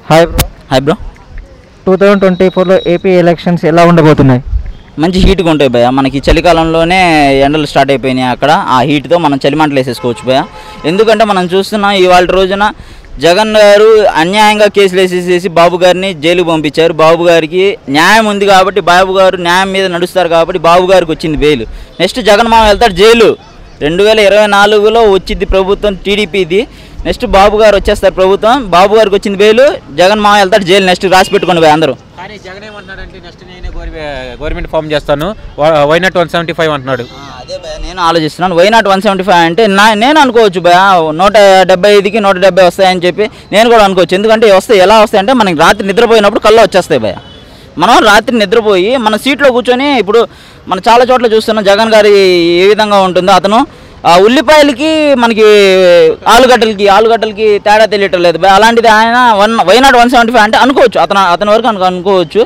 Hi bro 2024లో AP elections ఎలా ఉండబోతున్నాయి? మంచి హీట్గా ఉంటాయి భయ. మనకి చలికాలంలోనే ఎండలు స్టార్ట్ అయిపోయినాయి. అక్కడ ఆ హీట్తో మనం చలిమంటలు వేసేసుకోవచ్చు భయ. ఎందుకంటే మనం చూస్తున్నాం ఇవాళ రోజున జగన్ గారు అన్యాయంగా కేసులు వేసేసేసి బాబు గారిని జైలుకు పంపించారు. బాబు గారికి న్యాయం ఉంది కాబట్టి బాబు గారు న్యాయం మీద నడుస్తారు కాబట్టి బాబు గారికి వచ్చింది బెయిల్. నెక్స్ట్ జగన్ మామ వెళ్తాడు జైలు. 2024లో వచ్చింది ప్రభుత్వం టీడీపీది. నెక్స్ట్ బాబు గారు వచ్చేస్తారు ప్రభుత్వం. బాబు గారికి వచ్చింది బెయిల్, జగన్ మామ వెళ్తాడు జైలు. నెక్స్ట్ రాసి పెట్టుకోండి భయ అందరూ. కానీ జగన్ ఏమంటున్నాడంటే నెక్స్ట్ నేనే గవర్నమెంట్ ఫామ్ చేస్తాను, వైనాట్ 175 అంటున్నాడు. అదే భయ నేను ఆలోచిస్తున్నాను. వైనాట్ 175 అంటే నేను అనుకోవచ్చు భయ 175కి 170 వస్తాయని చెప్పి నేను కూడా అనుకోవచ్చు. ఎందుకంటే వస్తాయి ఎలా వస్తాయి అంటే మనకి రాత్రి నిద్రపోయినప్పుడు కళ్ళు వచ్చేస్తాయి భయ. మనం రాత్రి నిద్రపోయి మన సీట్లో కూర్చొని ఇప్పుడు మనం చాలా చోట్ల చూస్తున్నాం జగన్ గారి ఏ విధంగా ఉంటుందో. అతను ఉల్లిపాయలకి మనకి ఆలుగడ్డలకి తేడా తెలియటం లేదు. అలాంటిది ఆయన వైనాట్ 175 అంటే అనుకోవచ్చు. అతని వరకు అనుకోవచ్చు.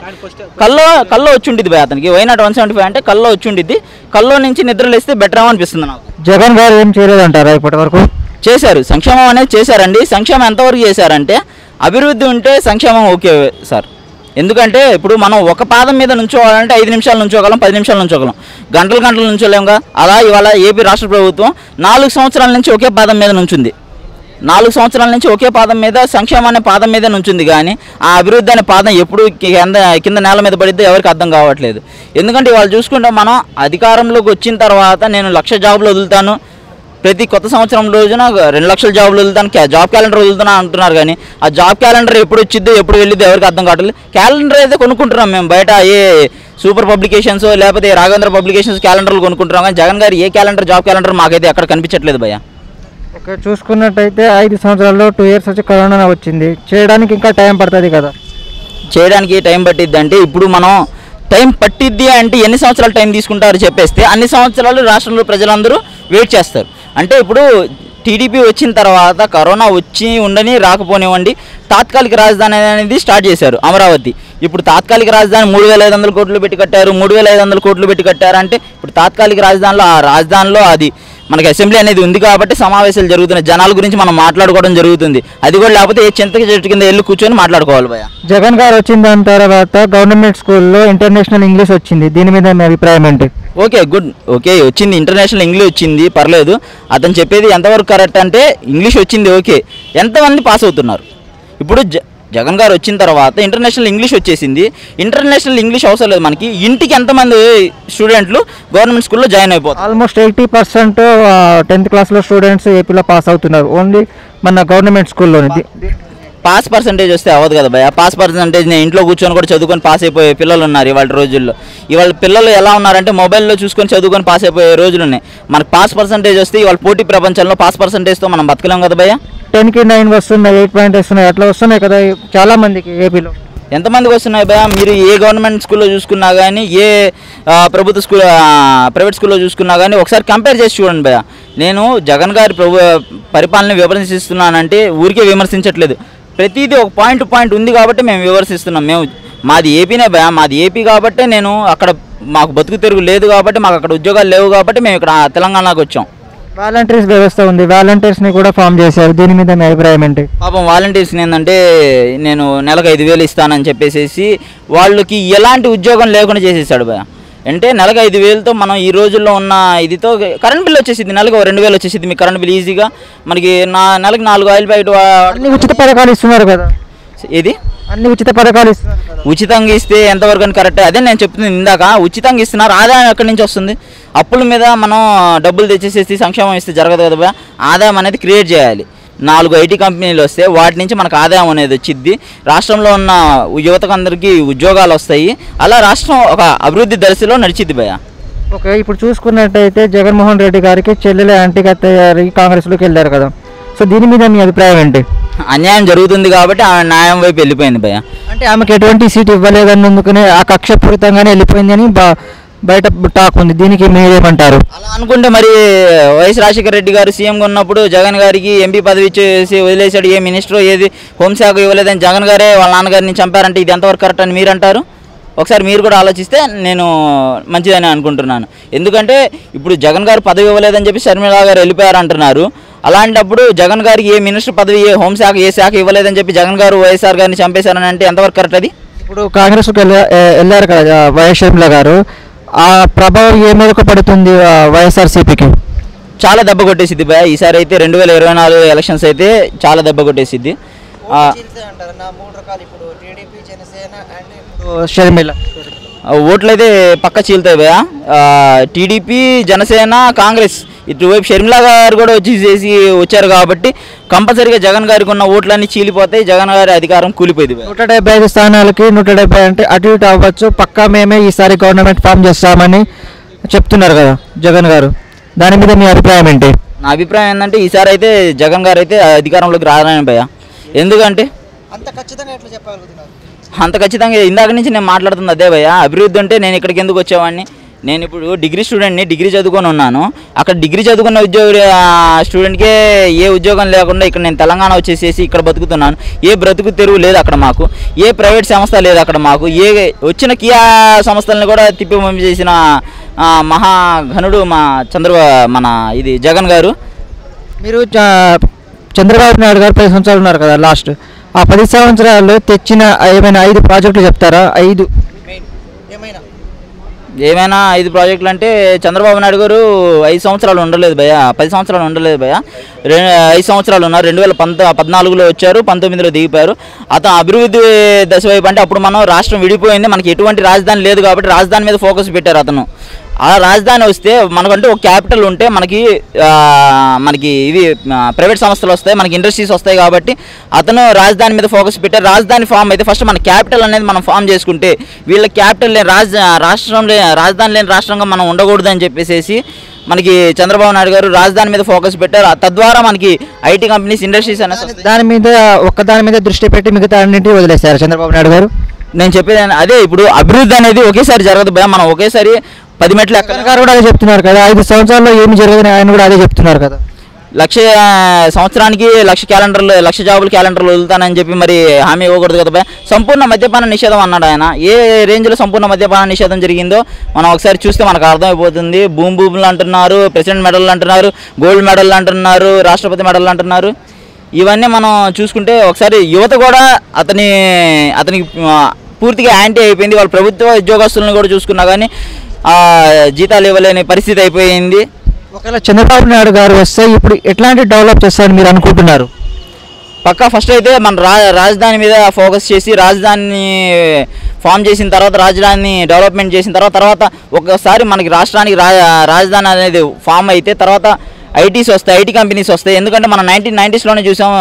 కల్లో వచ్చి ఉండిద్ది భయ అతనికి. వైనాట్ 175 అంటే కల్లో వచ్చి ఉండిద్ది. కల్లో నుంచి నిద్రలేస్తే బెటర్ అనిపిస్తుంది నాకు. జగన్ గారు ఏం చేయలేదంటారా ఇప్పటి వరకు? చేశారు, సంక్షేమం అనేది చేశారండి. సంక్షేమం ఎంతవరకు చేశారంటే అభివృద్ధి ఉంటే సంక్షేమం ఓకే సార్. ఎందుకంటే ఇప్పుడు మనం ఒక పాదం మీద నుంచోవాలంటే 5 నిమిషాలు నుంచోగలం, 10 నిమిషాలు నుంచోగలం, గంటలు నుంచోలేముగా. అలా ఇవాళ ఏపీ రాష్ట్ర ప్రభుత్వం 4 సంవత్సరాల నుంచి ఒకే పాదం మీద నుంచుంది. 4 సంవత్సరాల నుంచి ఒకే పాదం మీద సంక్షేమం అనే పాదం మీద నుంచుంది. కానీ ఆ అభివృద్ధి అనే పాదం ఎప్పుడు కింద నేల మీద పడిద్దో ఎవరికి అర్థం కావట్లేదు. ఎందుకంటే వాళ్ళు చూసుకుంటే మనం అధికారంలోకి వచ్చిన తర్వాత నేను 1,00,000 జాబులు వదులుతాను, ప్రతి కొత్త సంవత్సరం రోజున 2 లక్షల జాబులు వదులుతాను, జాబ్ క్యాలెండర్ వదులుతున్నా అంటున్నారు. కానీ ఆ జాబ్ క్యాలెండర్ ఎప్పుడు వచ్చిద్దో ఎప్పుడు వెళ్ళిద్దో ఎవరికి అర్థం కావట్లేదు. క్యాలెండర్ అయితే కొనుక్కుంటున్నాం మేము బయట, ఏ సూపర్ పబ్లికేషన్స్ లేకపోతే రాఘవేంద్ర పబ్లికేషన్స్ క్యాలెండర్లు కొనుక్కుంటున్నాం. కానీ జగన్ గారు ఏ క్యాలెండర్ జాబ్ క్యాలెండర్ మాకైతే ఎక్కడ కనిపించట్లేదు భయ్య. ఓకే, చూసుకున్నట్టయితే 5 సంవత్సరాల్లో 2 ఇయర్స్ వచ్చి కరోనా వచ్చింది. చేయడానికి ఇంకా టైం పడుతుంది కదా? చేయడానికి టైం పట్టిద్ది అంటే ఇప్పుడు మనం టైం పట్టిద్ది అంటే ఎన్ని సంవత్సరాలు టైం తీసుకుంటారు చెప్పేస్తే అన్ని సంవత్సరాలు రాష్ట్రంలో ప్రజలందరూ వెయిట్ చేస్తారు. అంటే ఇప్పుడు టీడీపీ వచ్చిన తర్వాత కరోనా వచ్చి ఉండని రాకపోనివ్వండి, తాత్కాలిక రాజధాని అనేది స్టార్ట్ చేశారు అమరావతి. ఇప్పుడు తాత్కాలిక రాజధాని 3,500 కోట్లు పెట్టి కట్టారు. 3,500 కోట్లు పెట్టి కట్టారు అంటే ఇప్పుడు తాత్కాలిక రాజధానిలో ఆ రాజధానిలో అది మనకి అసెంబ్లీ అనేది ఉంది కాబట్టి సమావేశాలు జరుగుతున్నాయి. జనాల గురించి మనం మాట్లాడుకోవడం జరుగుతుంది. అది కూడా లేకపోతే ఏ చింతకి చెట్టు కింద వెళ్ళి కూర్చొని మాట్లాడుకోవాలి భయ. జగన్ గారు వచ్చిన దాని తర్వాత గవర్నమెంట్ స్కూల్లో ఇంటర్నేషనల్ ఇంగ్లీష్ వచ్చింది. దీని మీద మీ అభిప్రాయం ఏంటి? Okay, good. ఓకే, వచ్చింది ఇంటర్నేషనల్ ఇంగ్లీష్ వచ్చింది, పర్లేదు. అతను చెప్పేది ఎంతవరకు కరెక్ట్ అంటే ఇంగ్లీష్ వచ్చింది ఓకే, ఎంతమంది పాస్ అవుతున్నారు? ఇప్పుడు జగన్ గారు వచ్చిన తర్వాత ఇంటర్నేషనల్ ఇంగ్లీష్ వచ్చేసింది. ఇంటర్నేషనల్ ఇంగ్లీష్ అవసరం లేదు మనకి. ఇంటికి ఎంతమంది స్టూడెంట్లు గవర్నమెంట్ స్కూల్లో జాయిన్ అయిపోతారు? ఆల్మోస్ట్ 80% 10th క్లాస్లో స్టూడెంట్స్ ఏపీలో పాస్ అవుతున్నారు ఓన్లీ మన గవర్నమెంట్ స్కూల్లోని. పాస్ పర్సంటేజ్ వస్తే అవ్వదు కదా భయ. పాస్ పర్సంటేజ్ నేను ఇంట్లో కూర్చొని కూడా చదువుకొని పాస్ అయిపోయే పిల్లలు ఉన్నారు ఇవాళ రోజుల్లో. ఇవాళ పిల్లలు ఎలా ఉన్నారంటే మొబైల్లో చూసుకొని చదువుకొని పాస్ అయిపోయే రోజులు ఉన్నాయి. మనకు పాస్ పర్సంటేజ్ వస్తే ఇవాళ పోటీ ప్రపంచంలో పాస్ పర్సంటేజ్తో మనం బతకలేం కదా భయ. 10కి 9 వస్తున్నాయి, 8 పాయింట్ వస్తున్నాయి, అట్లా వస్తున్నాయి కదా చాలా మందికి ఏపీలో. ఎంతమందికి వస్తున్నాయి భయ? మీరు ఏ గవర్నమెంట్ స్కూల్లో చూసుకున్నా కానీ ఏ ప్రైవేట్ స్కూల్లో చూసుకున్నా కానీ ఒకసారి కంపేర్ చేసి చూడండి భయ. నేను జగన్ గారి పరిపాలన విమర్శిస్తున్నానంటే ఊరికే విమర్శించట్లేదు. ప్రతిదీ ఒక పాయింట్ ఉంది కాబట్టి మేము విమర్శిస్తున్నాం. మాది ఏపీనే భయ, మాది ఏపీ కాబట్టి నేను అక్కడ మాకు బతుకు తెరుగు లేదు కాబట్టి మాకు అక్కడ ఉద్యోగాలు లేవు కాబట్టి మేము ఇక్కడ తెలంగాణకు వచ్చాం. వాలంటీర్స్ వ్యవస్థ ఉంది, వాలంటీర్స్ని కూడా ఫామ్ చేశారు. దీని మీద మీ అభిప్రాయం ఏంటి? పాపం వాలంటీర్స్ని ఏంటంటే నేను నెలకు 5,000 ఇస్తానని చెప్పేసి వాళ్ళకి ఎలాంటి ఉద్యోగం లేకుండా చేసేసాడు భయ. అంటే నెలకు 5,000తో మనం ఈ రోజుల్లో ఉన్న ఇదితో కరెంట్ బిల్ వచ్చేసింది. నెలకు 2,000 వచ్చేసింది మీకు కరెంట్ బిల్ ఈజీగా. మనకి నెలకు 4 ఆయిల్ ప్యాకెట్. అన్ని ఉచిత పథకాలు ఇస్తున్నారు కదా? ఏది అన్ని ఉచిత పథకాలు ఇస్తున్నారు. ఉచితంగా ఇస్తే ఎంతవరకు అని కరెక్ట్? అదే నేను చెప్తున్నాను ఇందాక, ఉచితంగా ఇస్తున్నారు. ఆదాయం ఎక్కడి నుంచి వస్తుంది? అప్పుల మీద మనం డబ్బులు తెచ్చేసేసి సంక్షేమం ఇస్తే జరగదు కదా. ఆదాయం అనేది క్రియేట్ చేయాలి. 4 ఐటీ కంపెనీలు వస్తే వాటి నుంచి మనకు ఆదాయం అనేది వచ్చిద్ది. రాష్ట్రంలో ఉన్న యువతకు అందరికీ ఉద్యోగాలు వస్తాయి. అలా రాష్ట్రం ఒక అభివృద్ధి దశలో నడిచిద్ది భయ. ఓకే, ఇప్పుడు చూసుకున్నట్టయితే జగన్మోహన్ రెడ్డి గారికి చెల్లెలే యాంటీగా తయారీ కాంగ్రెస్లోకి వెళ్ళారు కదా. సో దీని మీద మీ అభిప్రాయం ఏంటి? అన్యాయం జరుగుతుంది కాబట్టి ఆమె న్యాయం వైపు వెళ్ళిపోయింది భయ. అంటే ఆమెకు ఎటువంటి సీట్ ఇవ్వలేదన్నందుకనే ఆ కక్షపూరితంగానే వెళ్ళిపోయిందని బయట టాక్ ఉంది. దీనికి మీరేమంటారు? అలా అనుకుంటే మరి వైఎస్ రాజశేఖర రెడ్డి గారు సీఎంగా ఉన్నప్పుడు జగన్ గారికి ఎంపీ పదవి ఇచ్చేసి వదిలేశాడు. ఏ మినిస్టర్ ఏది హోంశాఖ ఇవ్వలేదని జగన్ గారే వాళ్ళ నాన్నగారిని చంపారంటే ఇది ఎంతవరకు కరెక్ట్ అని మీరు అంటారు? ఒకసారి మీరు కూడా ఆలోచిస్తే నేను మంచిదని అనుకుంటున్నాను. ఎందుకంటే ఇప్పుడు జగన్ గారు పదవి ఇవ్వలేదని చెప్పి షర్మిల గారు వెళ్ళిపోయారు అంటున్నారు. అలాంటప్పుడు జగన్ గారికి ఏ మినిస్టర్ పదవి, ఏ హోంశాఖ, ఏ శాఖ ఇవ్వలేదని చెప్పి జగన్ గారు వైఎస్ఆర్ గారిని చంపేశారని అంటే ఎంతవరకు కరెక్ట్ అది? ఇప్పుడు కాంగ్రెస్కి వెళ్ళారు కదా వైఎస్ షర్మిల గారు, ఆ ప్రభావం ఏ మేరకు పడుతుంది వైఎస్ఆర్సీపీకి? చాలా దెబ్బ కొట్టేసిద్ది భయ. ఈసారి అయితే 2024 ఎలక్షన్స్ అయితే చాలా దెబ్బ కొట్టేసిద్ది. షర్మిల ఓట్లు అయితే పక్క చీలుతాయి భయ. టీడీపీ, జనసేన, కాంగ్రెస్ ఇటువైపు షర్మిల గారు కూడా వచ్చారు కాబట్టి కంపల్సరీగా జగన్ గారికి ఉన్న ఓట్లన్నీ చీలిపోతాయి, జగన్ గారి అధికారం కూలిపోయింది. 175 స్థానాలకి 170 అంటే అటు ఇటు అవ్వచ్చు, పక్కా మేమే ఈసారి గవర్నమెంట్ ఫామ్ చేస్తామని చెప్తున్నారు కదా జగన్ గారు. దాని మీద మీ అభిప్రాయం ఏంటి? నా అభిప్రాయం ఏంటంటే ఈసారి అయితే జగన్ గారు అయితే అధికారంలోకి రారని భయ. ఎందుకంటే అంత ఖచ్చితంగా ఎట్లా చెప్పగలుగుతున్నారు? అంత ఖచ్చితంగా ఇందాక నుంచి నేను మాట్లాడుతుంది అదే భయ. అభివృద్ధి అంటే నేను ఇక్కడికి ఎందుకు వచ్చేవాడిని, నేను ఇప్పుడు డిగ్రీ స్టూడెంట్ని, డిగ్రీ చదువుకొని ఉన్నాను. అక్కడ డిగ్రీ చదువుకున్న స్టూడెంట్కే ఏ ఉద్యోగం లేకుండా ఇక్కడ నేను తెలంగాణ వచ్చేసేసి ఇక్కడ బతుకుతున్నాను. ఏ బ్రతుకు తెరువు లేదు అక్కడ మాకు, ఏ ప్రైవేట్ సంస్థ లేదు అక్కడ మాకు. ఏ వచ్చిన కియా సంస్థలను కూడా తిప్పి పంపి చేసిన మహాఘనుడు మన ఇది జగన్ గారు. మీరు చంద్రబాబు నాయుడు గారు 10 సంవత్సరాలు ఉన్నారు కదా లాస్ట్, ఆ 10 సంవత్సరాల్లో తెచ్చిన ఏమైనా 5 ప్రాజెక్టులు చెప్తారా? 5 ఏమైనా 5 ప్రాజెక్టులు అంటే చంద్రబాబు నాయుడు గారు 5 సంవత్సరాలు ఉండలేదు భయ, 10 సంవత్సరాలు ఉండలేదు భయ. 5 సంవత్సరాలు ఉన్నారు. 2014లో వచ్చారు, 19లో దిగిపోయారు. అతను అభివృద్ధి దశ వైపు అంటే అప్పుడు మనం రాష్ట్రం విడిపోయింది, మనకి ఎటువంటి రాజధాని లేదు కాబట్టి రాజధాని మీద ఫోకస్ పెట్టారు అతను. ఆ రాజధాని వస్తే మనకంటే ఒక క్యాపిటల్ ఉంటే మనకి ఇవి ప్రైవేట్ సంస్థలు వస్తాయి, మనకి ఇండస్ట్రీస్ వస్తాయి కాబట్టి అతను రాజధాని మీద ఫోకస్ పెట్టారు. రాజధాని ఫామ్ అయితే ఫస్ట్ మన క్యాపిటల్ అనేది మనం ఫామ్ చేసుకుంటే వీళ్ళ క్యాపిటల్ లేని రాజధాని లేని రాష్ట్రంగా మనం ఉండకూడదని చెప్పేసి మనకి చంద్రబాబు నాయుడు గారు రాజధాని మీద ఫోకస్ పెట్టారు. తద్వారా మనకి ఐటీ కంపెనీస్, ఇండస్ట్రీస్ అనేది దాని మీద ఒక్కదాని మీద దృష్టి పెట్టి మిగతా అన్నింటినీ వదిలేశారు చంద్రబాబు నాయుడు గారు. నేను చెప్పేది అదే, ఇప్పుడు అభివృద్ధి అనేది ఒకేసారి జరగదు భయ. మనం ఒకేసారి 10 మెట్లు గారు కూడా అదే చెప్తున్నారు కదా, 5 సంవత్సరాల్లో ఏమి జరగదని ఆయన కూడా అదే చెప్తున్నారు కదా. సంవత్సరానికి 1,00,000 జాబులు క్యాలెండర్లు వదులుతానని చెప్పి మరి హామీ ఇవ్వకూడదు కదా భయ. సంపూర్ణ మద్యపాన నిషేధం అన్నాడు ఆయన. ఏ రేంజ్లో సంపూర్ణ మద్యపాన నిషేధం జరిగిందో మనం ఒకసారి చూస్తే మనకు అర్థమైపోతుంది. భూములు అంటున్నారు, ప్రెసిడెంట్ మెడల్ అంటున్నారు, గోల్డ్ మెడల్ అంటున్నారు, రాష్ట్రపతి మెడల్ అంటున్నారు. ఇవన్నీ మనం చూసుకుంటే ఒకసారి యువత కూడా అతనికి పూర్తిగా యాంటీ అయిపోయింది. వాళ్ళ ప్రభుత్వ ఉద్యోగస్తులను కూడా చూసుకున్నా కానీ జీతాలు ఇవ్వలేని పరిస్థితి అయిపోయింది. ఒకవేళ చంద్రబాబు నాయుడు గారు వస్తే ఇప్పుడు ఎట్లాంటి డెవలప్ చేస్తారని మీరు అనుకుంటున్నారు? పక్కా ఫస్ట్ అయితే మన రాజధాని మీద ఫోకస్ చేసి రాజధానిని ఫామ్ చేసిన తర్వాత, రాజధానిని డెవలప్మెంట్ చేసిన తర్వాత ఒకసారి మనకి రాష్ట్రానికి రాజధాని అనేది ఫామ్ అయితే తర్వాత ఐటీస్ వస్తాయి, ఐటీ కంపెనీస్ వస్తాయి. ఎందుకంటే మనం 1990sలోనే చూసాం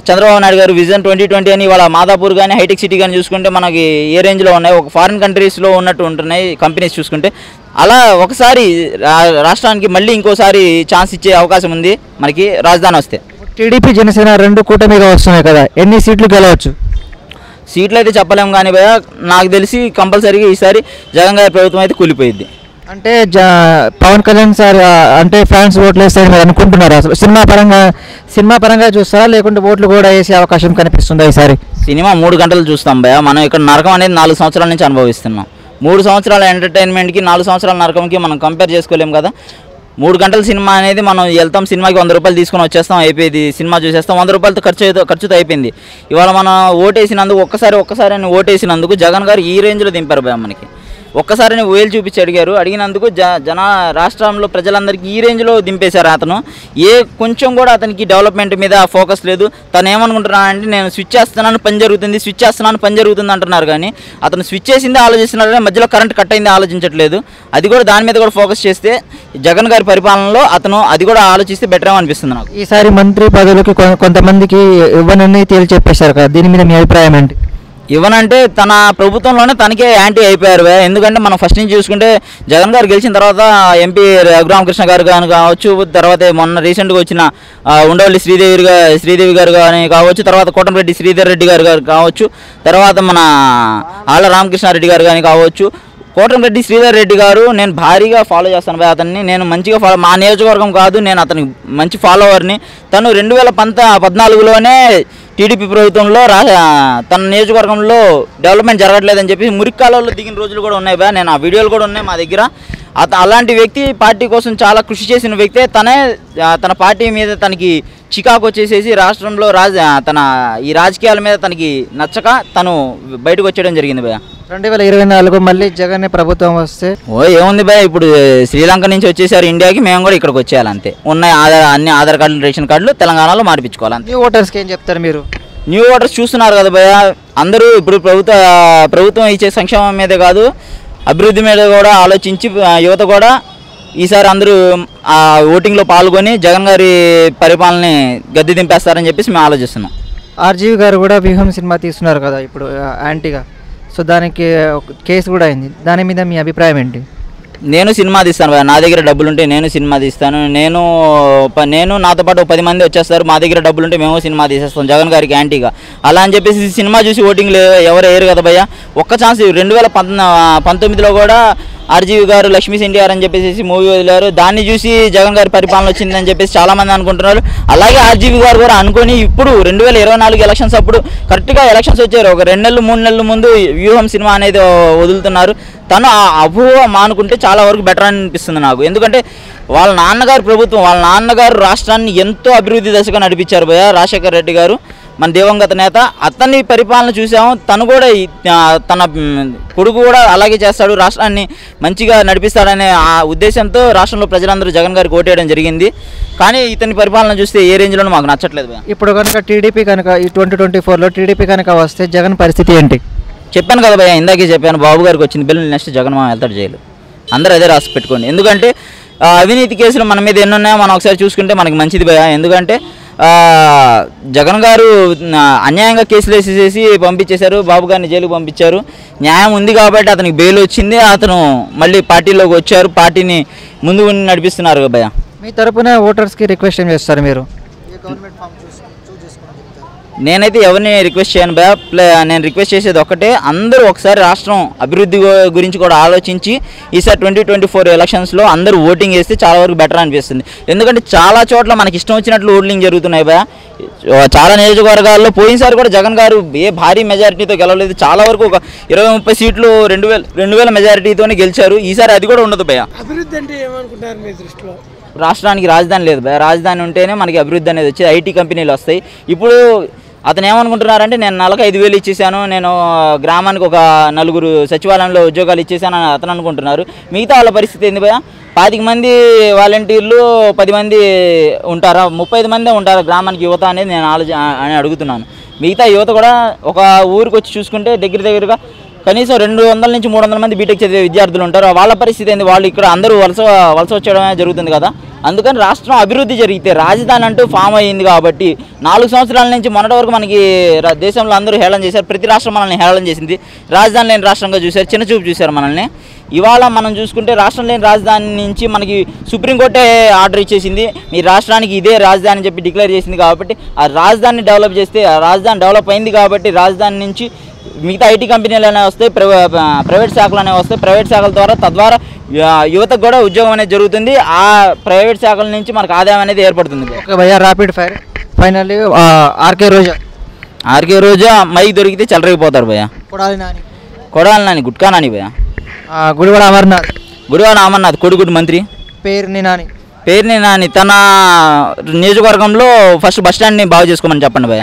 చంద్రబాబు నాయుడు గారు విజన్ 2020 అని. వాళ్ళ మాదాపూర్ కానీ హైటెక్ సిటీ కానీ చూసుకుంటే మనకి ఏ రేంజ్లో ఉన్నాయి, ఒక ఫారిన్ కంట్రీస్లో ఉన్నట్టు ఉంటున్నాయి కంపెనీస్ చూసుకుంటే. అలా ఒకసారి రాష్ట్రానికి మళ్ళీ ఇంకోసారి ఛాన్స్ ఇచ్చే అవకాశం ఉంది మనకి రాజధాని వస్తే. టీడీపీ, జనసేన 2 కూటమిగా వస్తున్నాయి కదా, ఎన్ని సీట్లు గెలవచ్చు? సీట్లు అయితే చెప్పలేము కానీ భయ, నాకు తెలిసి కంపల్సరీగా ఈసారి జగన్ గారి ప్రభుత్వం అయితే కూలిపోయింది. అంటే పవన్ కళ్యాణ్ సార్ అంటే ఫ్యాన్స్ ఓట్లు వేస్తారని మీరు అనుకుంటున్నారు? అసలు సినిమా పరంగా చూస్తారా, లేకుంటే ఓట్లు కూడా వేసే అవకాశం కనిపిస్తుందా ఈసారి? సినిమా 3 గంటలు చూస్తాం భయ. మనం ఇక్కడ నరకం అనేది 4 సంవత్సరాల నుంచి అనుభవిస్తున్నాం. 3 సంవత్సరాల ఎంటర్టైన్మెంట్కి 4 సంవత్సరాల నరకంకి మనం కంపేర్ చేసుకోలేము కదా. 3 గంటల సినిమా అనేది మనం వెళ్తాం, సినిమాకి 100 రూపాయలు తీసుకొని వచ్చేస్తాం, అయిపోయింది. సినిమా చూసేస్తాం, 100 రూపాయలతో ఖర్చుతో అయిపోయింది. ఇవాళ మనం ఓటేసినందుకు ఒక్కసారి అని ఓటేసినందుకు జగన్ గారు ఈ రేంజ్లో దింపారు భయ. మనకి ఒక్కసారి వేలు చూపించి అడిగినందుకు రాష్ట్రంలో ప్రజలందరికీ ఈ రేంజ్లో దింపేశారు. అతను కొంచెం కూడా అతనికి డెవలప్మెంట్ మీద ఫోకస్ లేదు. తను ఏమనుకుంటున్నానంటే నేను స్విచ్ చేస్తున్నాను పని జరుగుతుంది అంటున్నారు కానీ అతను స్విచ్ చేసిందే ఆలోచిస్తున్నాడు కానీ మధ్యలో కరెంట్ కట్ అయింది ఆలోచించట్లేదు. అది కూడా దాని మీద కూడా ఫోకస్ చేస్తే జగన్ గారి పరిపాలనలో అతను అది కూడా ఆలోచిస్తే బెటర్ ఏమో అనిపిస్తుంది నాకు. ఈసారి మంత్రి పదవులకి కొంతమందికి ఇవ్వనని తేల్చి చెప్పేశారు కదా, దీని మీద మీ అభిప్రాయం ఏంటి? ఇవ్వనంటే తన ప్రభుత్వంలోనే తనకే యాంటీ అయిపోయారు. ఎందుకంటే మనం ఫస్ట్ నుంచి చూసుకుంటే జగన్ గారు గెలిచిన తర్వాత ఎంపీ రఘురామకృష్ణ గారు కానీ కావచ్చు, తర్వాత మొన్న రీసెంట్గా వచ్చిన ఉండవల్లి శ్రీదేవి గారు కానీ కావచ్చు, తర్వాత కోటంరెడ్డి శ్రీధర్ రెడ్డి గారు కావచ్చు, తర్వాత మన ఆళ్ళ రామకృష్ణారెడ్డి గారు కానీ కావచ్చు. కోటంరెడ్డి శ్రీధర్ రెడ్డి గారు నేను భారీగా ఫాలో చేస్తాను అతన్ని, నేను మంచిగా మా నియోజకవర్గం కాదు, నేను అతనికి మంచి ఫాలోవర్ని. తను 2014లోనే టీడీపీ ప్రభుత్వంలో తన నియోజకవర్గంలో డెవలప్మెంట్ జరగట్లేదని చెప్పి మురిక్కాలలో దిగిన రోజులు కూడా ఉన్నాయి. నేను ఆ వీడియోలు కూడా ఉన్నాయి మా దగ్గర. అలాంటి వ్యక్తి పార్టీ కోసం చాలా కృషి చేసిన వ్యక్తే తన పార్టీ మీద తనకి చికాకు వచ్చేసేసి రాష్ట్రంలో తన ఈ రాజకీయాల మీద తనకి నచ్చక తను బయటకు వచ్చేయడం జరిగింది భయ్య. 2024 మళ్ళీ జగన్ ప్రభుత్వం వస్తే ఏముంది భయ్య, ఇప్పుడు శ్రీలంక నుంచి వచ్చేసారు ఇండియాకి, మేము కూడా ఇక్కడికి వచ్చేయాలి అంతే. ఉన్నాయి అన్ని ఆధార్ కార్డులు రేషన్ కార్డులు తెలంగాణలో మార్పించుకోవాలి అంతే. న్యూ ఓటర్స్కి ఏం చెప్తారు మీరు? న్యూ ఓటర్స్ చూస్తున్నారు కదా భయ్య, అందరూ ఇప్పుడు ప్రభుత్వం ఇచ్చే సంక్షేమం మీదే కాదు అభివృద్ధి మీద కూడా ఆలోచించి యువత కూడా ఈసారి అందరూ ఓటింగ్లో పాల్గొని జగన్ గారి పరిపాలనని గద్దె దింపేస్తారని చెప్పేసి మేము ఆలోచిస్తున్నాం. ఆర్జీవి గారు కూడా వ్యూహం సినిమా తీస్తున్నారు కదా ఇప్పుడు యాంటీగా, సో దానికి కేసు కూడా అయింది. దాని మీద మీ అభిప్రాయం ఏంటి? నేను సినిమా తీస్తాను, నా దగ్గర డబ్బులు ఉంటే నేను సినిమా తీస్తాను. నేను నాతో పాటు 10 మంది వచ్చేస్తారు, మా దగ్గర డబ్బులు ఉంటే మేము సినిమా తీసేస్తాం జగన్ గారికి యాంటీగా. అలా అని చెప్పేసి సినిమా చూసి ఓటింగ్ ఎవరు వేయరు కదా భయ్య. ఒక్క ఛాన్స్ 2019లో కూడా ఆర్జీవి గారు లక్ష్మీ ఎన్టీఆర్ అని చెప్పేసి మూవీ వదిలారు, దాన్ని చూసి జగన్ గారి పరిపాలన వచ్చిందని చెప్పేసి చాలామంది అనుకుంటున్నారు. అలాగే ఆర్జీవి గారు కూడా అనుకొని ఇప్పుడు 2024 ఎలక్షన్స్ అప్పుడు కరెక్ట్గా ఎలక్షన్స్ వచ్చారు, ఒక 2 నెలలు 3 నెలల ముందు వ్యూహం సినిమా అనేది వదులుతున్నారు. తను ఆ అపోహ మానుకుంటే చాలా వరకు బెటర్ అని అనిపిస్తుంది నాకు. ఎందుకంటే వాళ్ళ నాన్నగారు ప్రభుత్వం, వాళ్ళ నాన్నగారు రాష్ట్రాన్ని ఎంతో అభివృద్ధి దశగా నడిపించారు భయ్య రాజశేఖర్ రెడ్డి గారు, మన దివంగత నేత. అతని పరిపాలన చూసాము, తను కూడా తన కొడుకు కూడా అలాగే చేస్తాడు, రాష్ట్రాన్ని మంచిగా నడిపిస్తాడనే ఆ ఉద్దేశంతో రాష్ట్రంలో ప్రజలందరూ జగన్ గారికి ఓటేయడం జరిగింది. కానీ ఇతని పరిపాలన చూస్తే ఏ రేంజ్లోనూ మాకు నచ్చట్లేదు భయ్య. ఇప్పుడు కనుక టీడీపీ కనుక ఈ 2024లో టీడీపీ కనుక వస్తే జగన్ పరిస్థితి ఏంటి? చెప్పాను కదా భయ్య, ఇందాకే చెప్పాను, బాబు గారికి వచ్చింది బిల్లు, నెక్స్ట్ జగన్ మా వెళ్తాడు జైలు. అందరూ అదే రాసి పెట్టుకోండి. ఎందుకంటే అవినీతి కేసులు మన మీద ఎన్ని ఉన్నాయో మనం ఒకసారి చూసుకుంటే మనకి మంచిది భయ్య. ఎందుకంటే జగన్ గారు అన్యాయంగా కేసులు వేసేసి పంపించేశారు, బాబు గారిని జైలుకు పంపించారు. న్యాయం ఉంది కాబట్టి అతనికి బెయిల్ వచ్చింది, అతను మళ్ళీ పార్టీలోకి వచ్చారు, పార్టీని ముందు నడిపిస్తున్నారు భయ్య. మీ తరపున ఓటర్స్కి రిక్వెస్ట్ ఏం చేస్తారు మీరు? నేనైతే ఎవరిని రిక్వెస్ట్ చేయను భయ్య. నేను రిక్వెస్ట్ చేసేది ఒక్కటే, అందరూ ఒకసారి రాష్ట్రం అభివృద్ధి గురించి కూడా ఆలోచించి ఈసారి 2024 ఎలక్షన్స్లో అందరూ ఓటింగ్ వేస్తే చాలా వరకు బెటర్ అనిపిస్తుంది. ఎందుకంటే చాలా చోట్ల మనకి ఇష్టం వచ్చినట్లు ఓటింగ్ జరుగుతున్నాయి భయ్య. చాలా నియోజకవర్గాల్లో పోయినసారి కూడా జగన్ గారు భారీ మెజారిటీతో గెలవలేదు, చాలా వరకు ఒక 20-30 సీట్లు 2000 మెజారిటీతోనే గెలిచారు. ఈసారి అది కూడా ఉండదు భయ్య. అభివృద్ధి అంటే ఏమనుకుంటారు మీ దృష్టిలో? రాష్ట్రానికి రాజధాని లేదు భయ్య, రాజధాని ఉంటేనే మనకి అభివృద్ధి అనేది వచ్చి ఐటీ కంపెనీలు వస్తాయి. ఇప్పుడు అతను ఏమనుకుంటున్నారంటే నేను నెలకు 5,000 ఇచ్చేసాను, నేను గ్రామానికి ఒక 4 సచివాలయంలో ఉద్యోగాలు ఇచ్చేసాను అని అతను అనుకుంటున్నారు. మిగతా వాళ్ళ పరిస్థితి ఏంది భయ్య? 25 మంది వాలంటీర్లు 10 మంది ఉంటారా, 35 మందే ఉంటారా గ్రామానికి యువత అనేది నేను అని అడుగుతున్నాను. మిగతా యువత కూడా ఒక ఊరికి వచ్చి చూసుకుంటే దగ్గరగా కనీసం 200 నుంచి 300 మంది బీటెక్ చదివే విద్యార్థులు ఉంటారు. వాళ్ళ పరిస్థితి ఏంది? వాళ్ళు ఇక్కడ అందరూ వలస వచ్చేయడమే జరుగుతుంది కదా. అందుకని రాష్ట్రం అభివృద్ధి జరిగితే, రాజధాని అంటూ ఫామ్ అయ్యింది కాబట్టి 4 సంవత్సరాల నుంచి మొన్నటి వరకు మనకి దేశంలో అందరూ హేళన చేశారు, ప్రతి రాష్ట్రం మనల్ని హేళన చేసింది, రాజధాని లేని రాష్ట్రంగా చూశారు, చిన్న చూపు చూశారు మనల్ని. ఇవాళ మనం చూసుకుంటే రాష్ట్రం లేని రాజధాని నుంచి మనకి సుప్రీంకోర్టే ఆర్డర్ ఇచ్చేసింది, మీ రాష్ట్రానికి ఇదే రాజధాని అని చెప్పి డిక్లేర్ చేసింది. కాబట్టి ఆ రాజధానిని డెవలప్ చేస్తే, ఆ రాజధాని డెవలప్ అయింది కాబట్టి రాజధాని నుంచి మిగతా ఐటీ కంపెనీలు అనేవి వస్తాయి, ప్రైవేట్ శాఖలు అనేవి వస్తాయి. ప్రైవేట్ శాఖల ద్వారా తద్వారా యువతకు కూడా ఉద్యోగం అనేది జరుగుతుంది. ఆ ప్రైవేట్ శాఖల నుంచి మనకు ఆదాయం అనేది ఏర్పడుతుంది. ఓకే భయ్య, ర్యాపిడ్ ఫైర్ ఫైనల్లీ ఆర్కే రోజా మైక్ దొరికితే చెలరైపోతారు భయ్య. కొడాలి నాని గుట్కా నాని భయ్య. గుడివాడ అమర్నాథ్ కొడుకుడు మంత్రి పేరుని నాని తన నియోజకవర్గంలో ఫస్ట్ బస్ స్టాండ్ని బాగు చేసుకోమని చెప్పండి భయ్య.